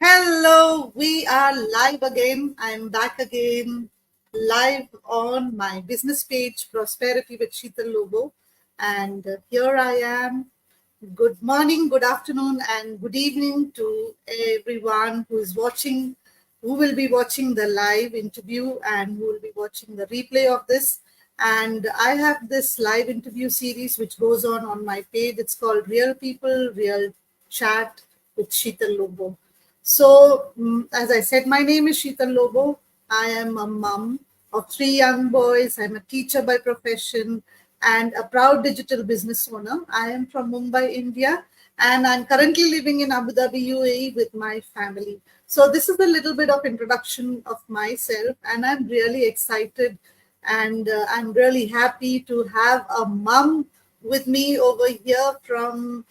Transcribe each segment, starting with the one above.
Hello, we are live again. I'm back again, live on my business page, Prosperity with Sheetal Lobo. And here I am. Good morning, good afternoon, and good evening to everyone who is watching, who will be watching the live interview and who will be watching the replay of this. And I have this live interview series which goes on my page. It's called Real People, Real Chat with Sheetal Lobo. So, as I said, my name is Sheetal Lobo. I am a mum of three young boys. I'm a teacher by profession and a proud digital business owner. I am from Mumbai, India, and I'm currently living in Abu Dhabi, UAE with my family. So, this is a little bit of introduction of myself, and I'm really excited and I'm really happy to have a mum with me over here from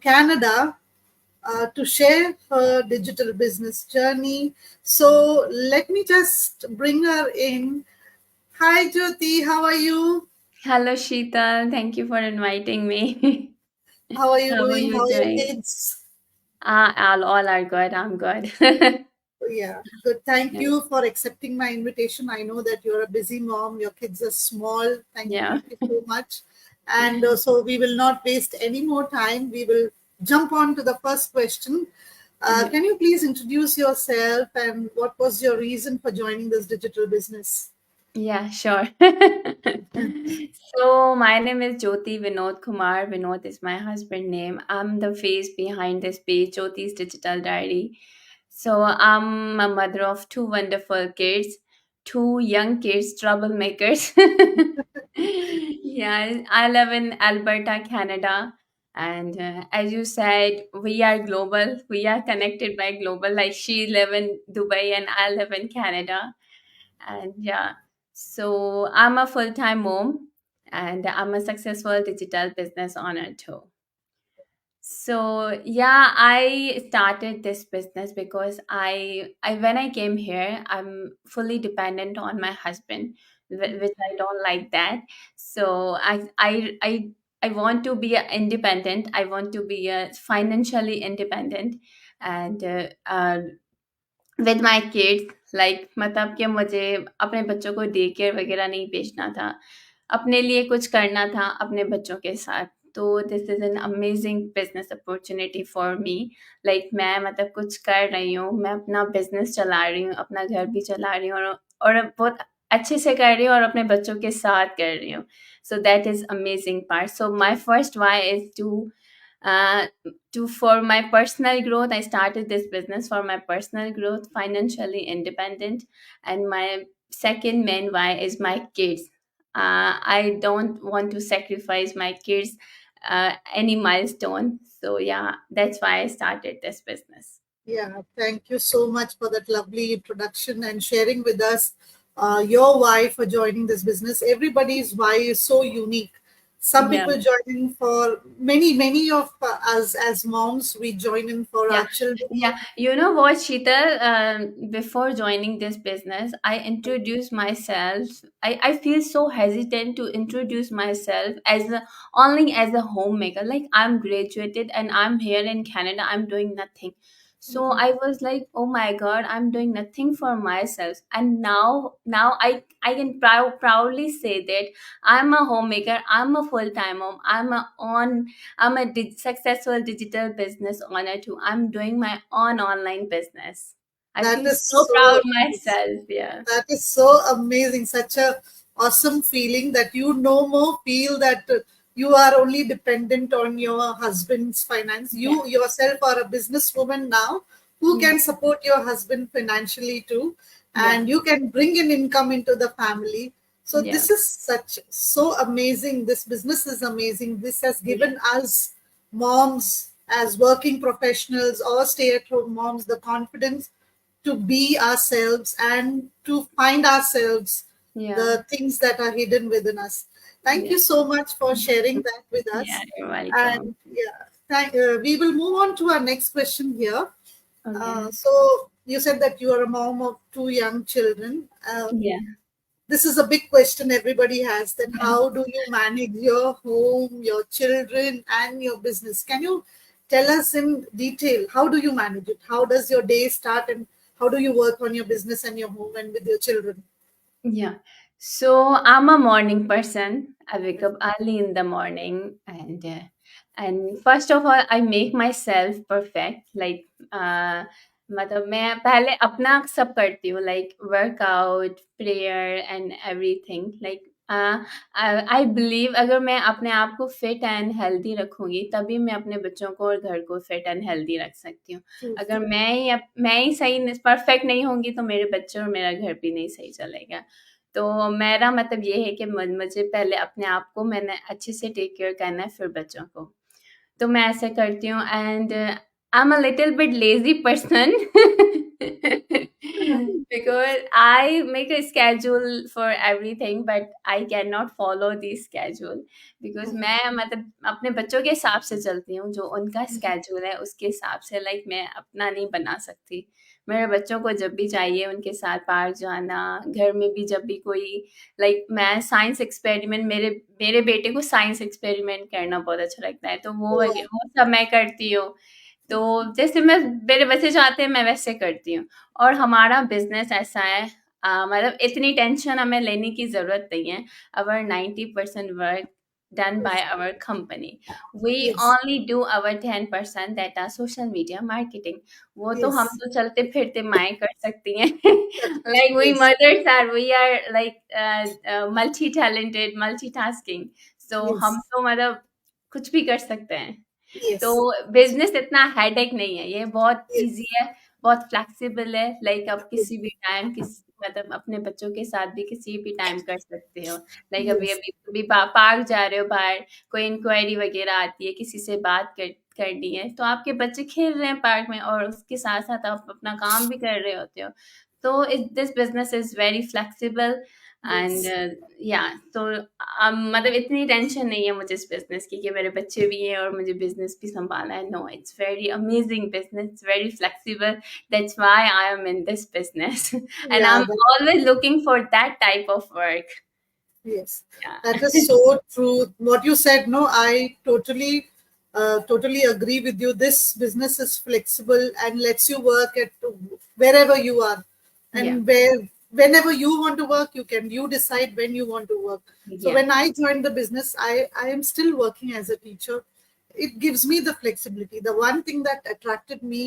Canada to share her digital business journey. So let me just bring her in. Hi, Jyoti. How are you? Hello, Sheetal. Thank you for inviting me. How are you How are doing? you How are your doing? kids? All are good. I'm good. Yeah, good. Thank Yeah. you for accepting my invitation. I know that you're a busy mom. Your kids are small. Yeah. Thank you so much. And so we will not waste any more time. We will jump on to the first question. Yeah. Can you please introduce yourself and what was your reason for joining this digital business? Yeah, sure. So my name is Jyoti Vinod Kumar. Vinod is my husband name. I'm the face behind this page, Jyoti's Digital Diary. So I'm a mother of two wonderful kids, two young kids, troublemakers. Yeah, I live in Alberta, Canada. And as you said, we are global. We are connected by global. Like she live in Dubai and I live in Canada. And yeah, so I'm a full-time mom and I'm a successful digital business owner too. So yeah, I started this business because I when I came here, I'm fully dependent on my husband, which I don't like that. So I want to be independent. I want to be financially independent, and with my kids like मतलब कि मुझे अपने बच्चों को day care वगैरह नहीं भेजना था। अपने लिए कुछ करना था अपने बच्चों के साथ। तो this is an amazing business opportunity for me. Like मैं मतलब कुछ कर रही हूँ, मैं अपना बिज़नेस चला रही हूँ, अपना घर भी चला रही हूँ और बहुत अच्छे से कर रही हूँ और अपने बच्चों के साथ कर रही हूँ। So that is amazing part. So my first why is uh, to for my personal growth. I started this business for my personal growth, financially independent. And my second main why is my kids. I don't want to sacrifice my kids any milestone. So yeah, that's why I started this business. Yeah, thank you so much for that lovely introduction and sharing with us your why for joining this business. Everybody's why is so unique. Some Yeah. people join in for many of us as moms, we join in for our Yeah, children. yeah. You know what, Sheetal? Before joining this business, I introduced myself. I feel so hesitant to introduce myself as only as a homemaker. Like I'm graduated and I'm here in Canada. I'm doing nothing. So I was like, oh my God, I'm doing nothing for myself. And now I can proudly say that I'm a homemaker. I'm a full time mom. I'm a successful digital business owner too. I'm doing my own online business. I That feel is so proud so myself. Yeah. That is so amazing. Such a awesome feeling that you no more feel that you are only dependent on your husband's finance. Yeah. You yourself are a businesswoman now who Yeah. can support your husband financially too, Yeah. and you can bring an income into the family. So Yeah. this is such so amazing. This business is amazing. This has Yeah. given us moms as working professionals or stay-at-home moms the confidence to be ourselves and to find ourselves Yeah. the things that are hidden within us. Thank Yeah. you so much for sharing that with Yeah. us. You're welcome. And yeah, we will move on to our next question here. Okay. So you said that you are a mom of two young children. Yeah. This is a big question everybody has, that Yeah. how do you manage your home, your children, and your business? Can you tell us in detail, how do you manage it? How does your day start, and how do you work on your business and your home and with your children? Yeah. So I'm a morning person. I wake up early in the morning, and first of all I make myself perfect. Like मतलब मैं पहले अपना सब करती हूँ, like workout, prayer and everything. Like I believe अगर मैं अपने आप को fit and healthy रखूंगी तभी मैं अपने बच्चों को और घर को fit and healthy रख सकती हूँ. True, अगर true. मैं ही सही परफेक्ट नहीं होंगी तो मेरे बच्चे और मेरा घर भी नहीं सही चलेगा. तो मेरा मतलब ये है कि मुझे पहले अपने आप को मैंने अच्छे से टेक केयर करना है, फिर बच्चों को. तो मैं ऐसे करती हूँ, and I am a little bit lazy person because I make a schedule for everything but I cannot follow the schedule because Mhm. मैं मतलब अपने बच्चों के हिसाब से चलती हूँ, जो उनका स्केड्यूल है उसके हिसाब से. लाइक मैं अपना नहीं बना सकती. मेरे बच्चों को जब भी चाहिए उनके साथ पार्क जाना, घर में भी जब भी कोई लाइक मैं साइंस एक्सपेरिमेंट, मेरे मेरे बेटे को साइंस एक्सपेरिमेंट करना बहुत अच्छा लगता है, तो Wow. वो सब मैं करती हूँ. तो जैसे मैं मेरे बच्चे चाहते हैं मैं वैसे करती हूँ. और हमारा बिज़नेस ऐसा है, मतलब इतनी टेंशन हमें लेने की ज़रूरत नहीं है. Our 90% work done by Yes, our company. We yes, only do our 10% that are social media marketing. वो तो हम yes. तो चलते-फिरते माएँ कर सकती हैं. Correct. Like we Yes, mothers are, we are like multi-talented, multitasking. So हम yes, तो मतलब कुछ भी कर सकते हैं. तो yes, बिज़नेस इतना हेडेक नहीं है, ये बहुत ईज़ी yes, है, बहुत फ्लेक्सिबल है. लाइक आप yes, किसी भी टाइम मतलब अपने बच्चों के साथ भी किसी भी टाइम कर सकते हो. लाइक yes, अभी पार्क जा रहे हो बाहर, कोई इंक्वायरी वगैरह आती है, किसी से बात करनी है, तो आपके बच्चे खेल रहे हैं पार्क में और उसके साथ-साथ आप अपना काम भी कर रहे होते हो. तो this business is very flexible and yes. या तो मतलब इतनी टेंशन नहीं है मुझे इस बिज़नेस की कि मेरे बच्चे भी हैं और मुझे बिज़नेस भी सँभालना है. No, it's very amazing business, it's very flexible. That's why I am in this business and I Yeah, am always looking for that type of work. yes, yeah. that is so true. What you said, no, I totally agree with you. This business is flexible and lets you work at wherever you are, या. and whenever you want to work, you decide when you want to work. So या. when I joined the business, I am still working as a teacher. It gives me the flexibility. The one thing that attracted me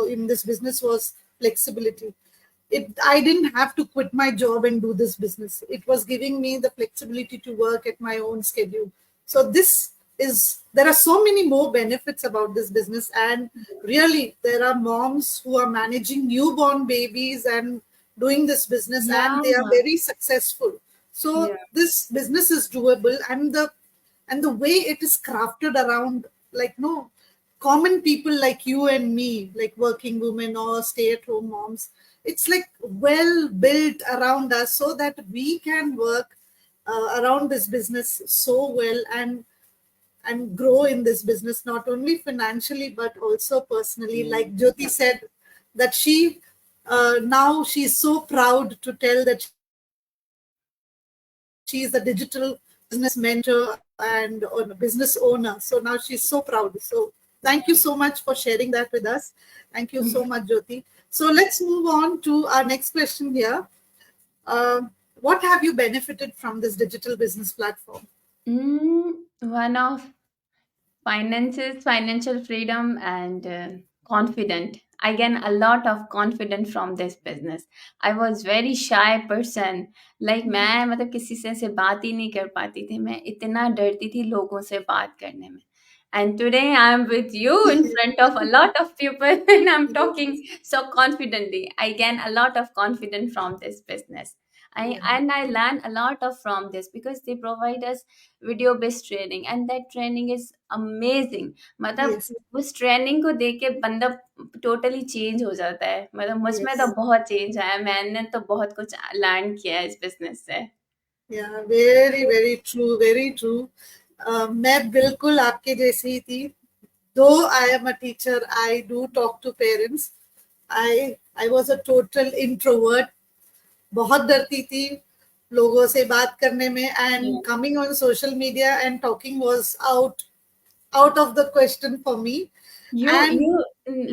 in this business was flexibility. I didn't have to quit my job and do this business. It was giving me the flexibility to work at my own schedule. So there are so many more benefits about this business, and really there are moms who are managing newborn babies and doing this business, and या. they are very successful. So या. this business is doable, and the way it is crafted around, like, no, common people like you and me, like working women or stay at home moms, it's like well built around us so that we can work around this business so well, and grow in this business, not only financially but also personally. Like Jyoti said, that now she's so proud to tell that she is a digital business mentor and a business owner. So now she's so proud. So thank you so much for sharing that with us. Thank you so much, Jyoti. So let's move on to our next question here. What have you benefited from this digital business platform? One of finances, financial freedom, and confident. I gain a lot of confidence from this business. I was very shy person. Like मैं मतलब किसी से ऐसे बात ही नहीं कर पाती थी. मैं इतना डरती थी लोगों से बात करने में. And today I'm with you in front of a lot of people and I'm talking so confidently. I gain a lot of confidence from this business. I learn a lot of from this because they provide us video based training and that training is amazing. मतलब Yes, उस training को देख के बंदा totally change हो जाता है. मतलब मुझ में तो yes. बहुत चेंज आया. मैंने तो बहुत कुछ लर्न किया है इस बिजनेस से. Yeah, very, very true, very true. मैं बिल्कुल आपके जैसी ही थी. Though I am a teacher, I do talk to parents. I was a total introvert. बहुत डरती थी लोगों से बात करने में, and coming on social media and talking was out of the question for me. And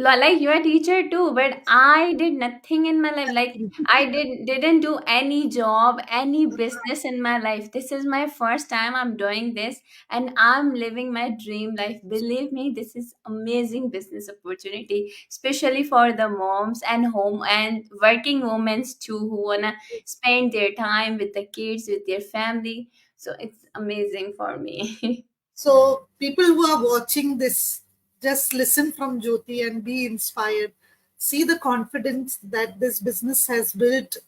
like you're a teacher too, but I did nothing in my life. Like I didn't do any job, any business in my life. This is my first time I'm doing this, and I'm living my dream life. Believe me, this is amazing business opportunity, especially for the moms and home and working women too who wanna spend their time with the kids, with their family. So it's amazing for me. so, people who are watching this, just listen from Jyoti and be inspired. See the confidence that this business has built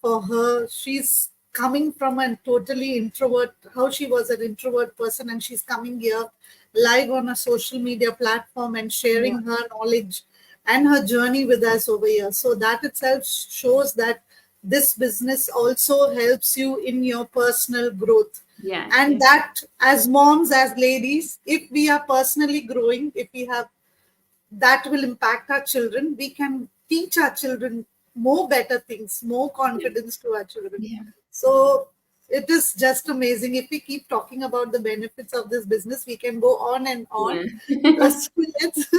for her. She's coming from a totally introvert, how she was an introvert person, and she's coming here live on a social media platform and Yeah, sharing her knowledge and her journey with us over here. So, that itself shows that this business also helps you in your personal growth. yeah, And yeah. that, as moms, as ladies, if we are personally growing, if we have, that will impact our children. We can teach our children more better things, more confidence to our children. Yeah. So it is just amazing. If we keep talking about the benefits of this business, we can go on and on. Yeah. So let's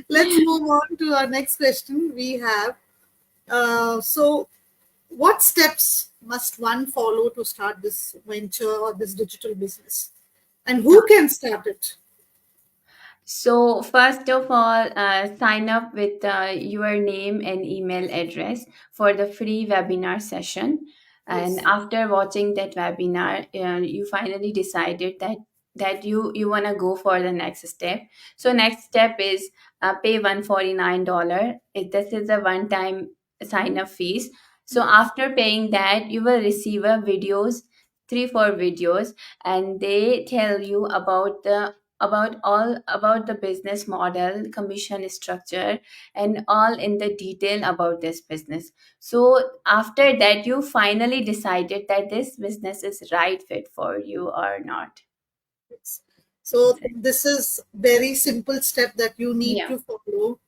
let's move on to our next question. We have so what steps must one follow to start this venture or this digital business? And who can start it? So, first of all, sign up with your name and email address for the free webinar session. And Yes. after watching that webinar, you finally decided that you want to go for the next step. So, next step is pay $149. This is a one-time sign up fees. So, after paying that, you will receive a videos, 3 4 videos, and they tell you about the business model, commission structure, and all in the detail about this business. So after that you finally decided that this business is right fit for you or not. So Exactly. this is very simple step that you need Yeah. to follow,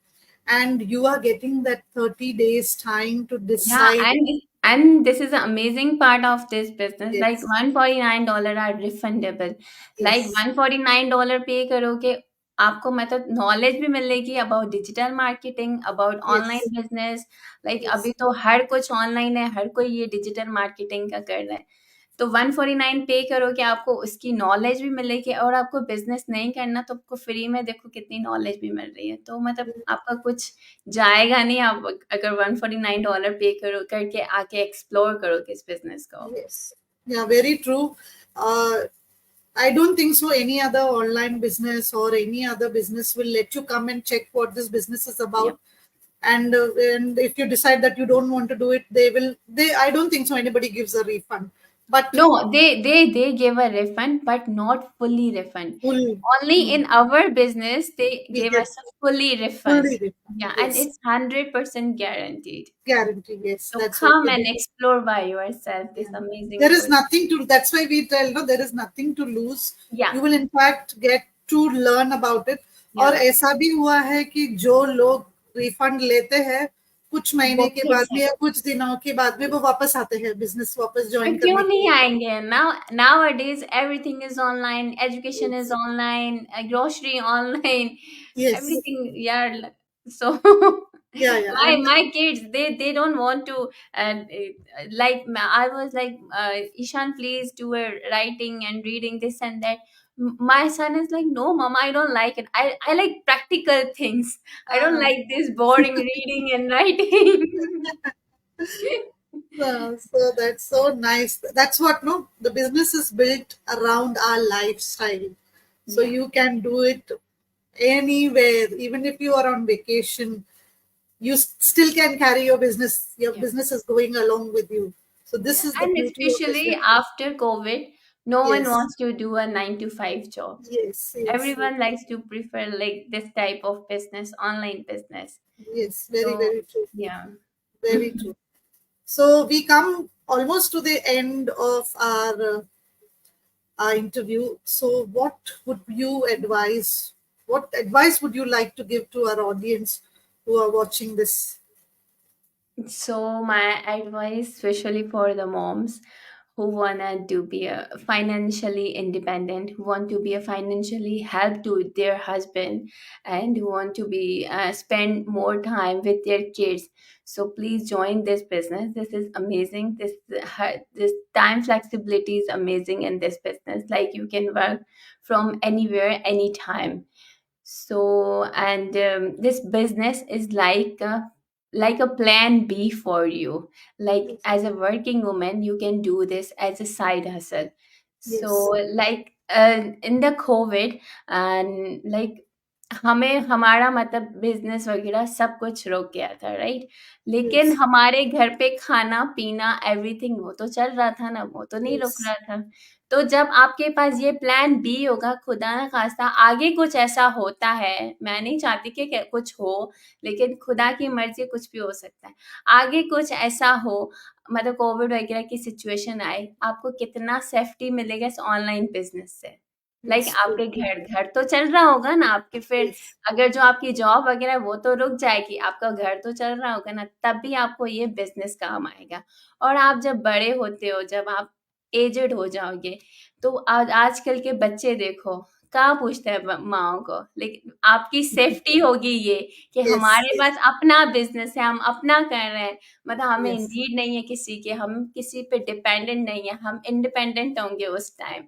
and you are getting that 30 days time to Yeah, decide. and this is the amazing part of this business. Like Yes, $149 are refundable. Like yes, $149 पे करोगे, आपको मतलब knowledge भी मिलेगी about digital marketing, about yes, online business. Like अभी yes, तो हर कुछ online है, हर कोई ये डिजिटल मार्केटिंग का कर रहा है. तो 149 पे करो कि आपको उसकी नॉलेज भी मिलेगी, और आपको बिजनेस नहीं करना तो आपको फ्री में देखो कितनी नॉलेज भी मिल रही है. तो मतलब आपका कुछ जाएगा नहीं. आप अगर $149 पे करो करके आके एक्सप्लोर करोगे इस बिजनेस को. yes. Yeah, very true. Uh, I don't think so. Any other online business or any other business will let you come and check what this business is Yeah. about. And if you decide that you don't want to do it, they will. They I don't think so. Anybody gives a refund, but No, they gave a refund, but not fully refund. full. Only in our business they We gave get us a fully refund. fully refund. Yeah, and Yes, it's 100% guaranteed. guarantee. Yes, So that's what come we and do. explore by yourself this Yeah. amazing There is opportunity. nothing to. That's why we tell no. There is nothing to lose. Yeah, You will in fact get to learn about it. और yeah. ऐसा भी हुआ है कि जो लोग refund लेते हैं कुछ महीने वो के खुद बाद से में या कुछ दिनों के बाद में वो वापस आते हैं बिजनेस वापस और ज्वाइन क्यों करने के नहीं लिए. आएंगे. Nowadays everything is online, education is Yes. online, grocery online, Yes. everything. Yeah. So Yeah. Yeah. my kids, they don't want to like I was like, Ishan, please do a writing and reading this and that. My son is like, no mama, I don't like it. I like practical things. I don't Ah. like this boring reading and writing. So that's so nice. That's what no, the business is built around our lifestyle. So Yeah. you can do it anywhere, even if you are on vacation, you still can carry your business. Your Yeah. business is going along with you. So this Yeah, is the and beauty of this especially business. after COVID, no one Yes, wants to do a 9 to 5 job. yes, yes, yes, Everyone likes to prefer like this type of business, online business. yes. Very, So, very true. yeah. Very true. So we come almost to the end of our interview. So, what would you advise? What advice would you like to give to our audience who are watching this? So, my advice, especially for the moms who wanna to be a financially independent, who want to be a financially help to their husband, and who want to be spend more time with their kids. So please join this business. This is amazing. This time flexibility is amazing in this business. Like you can work from anywhere, anytime. So, and this business is like a plan B for you. Like Yes. as a working woman, you can do this as a side hustle. So, Yes. like in the COVID, and like हमें हमारा मतलब business वगैरह सब कुछ रुक गया था, right? लेकिन Yes. हमारे घर पे खाना पीना एवरीथिंग वो तो चल रहा था ना, वो तो नहीं रुक Yes. रहा था। तो जब आपके पास ये प्लान बी होगा, खुदा ना खास्ता आगे कुछ ऐसा होता है, मैं नहीं चाहती कि कुछ हो, लेकिन खुदा की मर्जी कुछ भी हो सकता है। आगे कुछ ऐसा हो, मतलब कोविड वगैरह की सिचुएशन आए, आपको कितना सेफ्टी मिलेगा इस ऑनलाइन बिजनेस से। Like Yes. आपके Totally. घर घर तो चल रहा होगा ना आपके, फिर Yes. अगर जो आपकी जॉब वगैरह है वो तो रुक जाएगी, आपका घर तो चल रहा होगा ना, तब भी आपको ये बिजनेस काम आएगा। और आप जब बड़े होते हो, जब आप एजेड हो जाओगे, तो आज आजकल के बच्चे देखो, कहाँ पूछते हैं माओ को, लेकिन आपकी सेफ्टी होगी ये कि Yes. हमारे Yes. पास अपना बिजनेस है, हम अपना कर रहे हैं, मतलब हमें Yes. नीड नहीं है किसी के, हम किसी पे डिपेंडेंट नहीं है, हम इंडिपेंडेंट होंगे उस टाइम।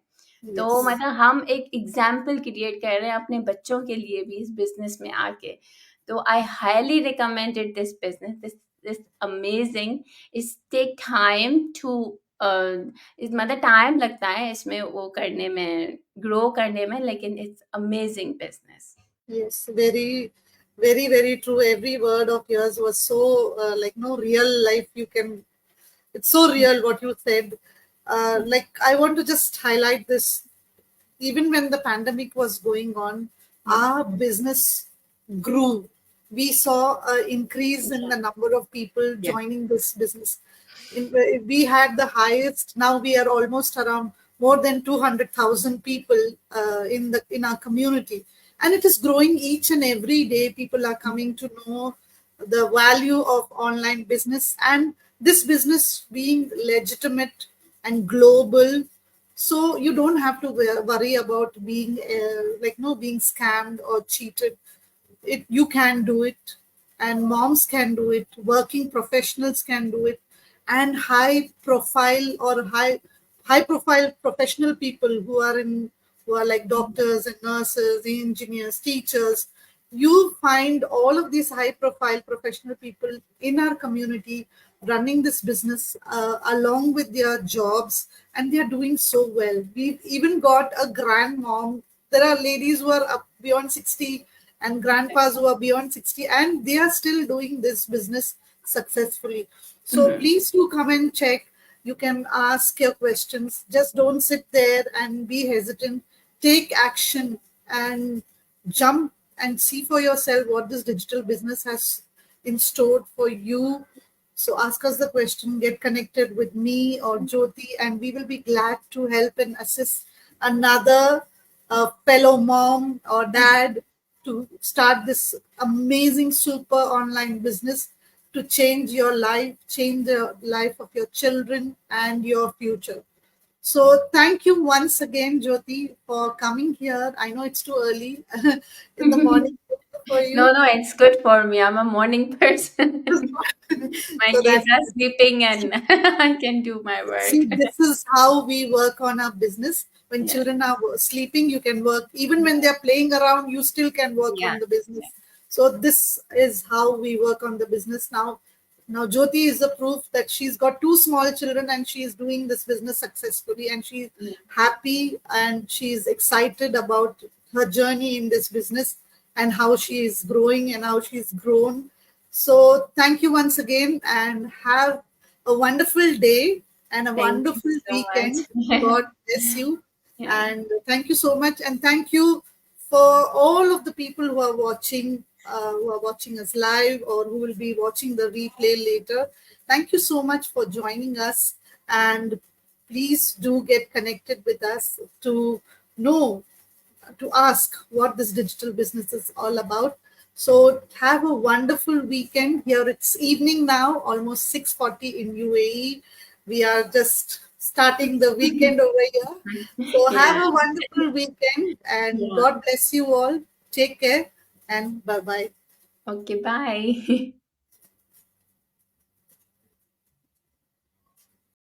तो Yes. मतलब हम एक एग्जाम्पल क्रिएट कर रहे हैं अपने बच्चों के लिए भी इस बिजनेस में आके। तो I highly recommended this business, this amazing. It's take time to इस मतलब टाइम लगता है इसमें वो करने में, ग्रो करने में, लेकिन it's amazing business. Yes, very, very, very true. Every word of yours was so like no real life. You can, it's so real what you said. Like I want to just highlight this. Even when the pandemic was going on, our business grew. We saw an increase in the number of people Yeah. joining this business. We had the highest. Now we are almost around more than 200,000 people in our community, and it is growing each and every day. People are coming to know the value of online business and this business being legitimate and global, so you don't have to worry about being like no being scammed or cheated. It, you can do it, and moms can do it, working professionals can do it, and high profile or high profile professional people who are like doctors and nurses, engineers, teachers. You find all of these high profile professional people in our community running this business along with their jobs, and they are doing so well. We've even got a grandmom. There are ladies who are up beyond 60 and grandpas who are beyond 60, and they are still doing this business successfully. So Mhm. please do come and check. You can ask your questions. Just don't sit there and be hesitant. Take action and jump and see for yourself what this digital business has in store for you. So ask us the question, get connected with me or Jyoti, and we will be glad to help and assist another fellow mom or dad to start this amazing super online business to change your life, change the life of your children and your future. So thank you once again, Jyoti, for coming here. I know it's too early in the morning for No, you. no, it's good for me. I'm a morning person. My So kids that's are sleeping and I can do my see, work. this is how we work on our business. When Yeah, children are sleeping, you can work. Even when they're playing around, you still can work yeah, on the business. So this is how we work on the business now. Now Jyoti is the proof that she's got two small children and she is doing this business successfully, and she's yeah. happy and she's excited about her journey in this business and how she is growing and how she's grown. So thank you once again and have a wonderful day and a Thank you wonderful so weekend. much. God bless you. Yeah. And thank you so much. And thank you for all of the people who are watching us live or who will be watching the replay later. Thank you so much for joining us. And please do get connected with us to know, to ask what this digital business is all about. So have a wonderful weekend. Here it's evening now, almost 6:40 in UAE. We are just starting the weekend over here. So have Yeah. a wonderful weekend and Yeah. God bless you all. Take care and bye bye. Okay, bye.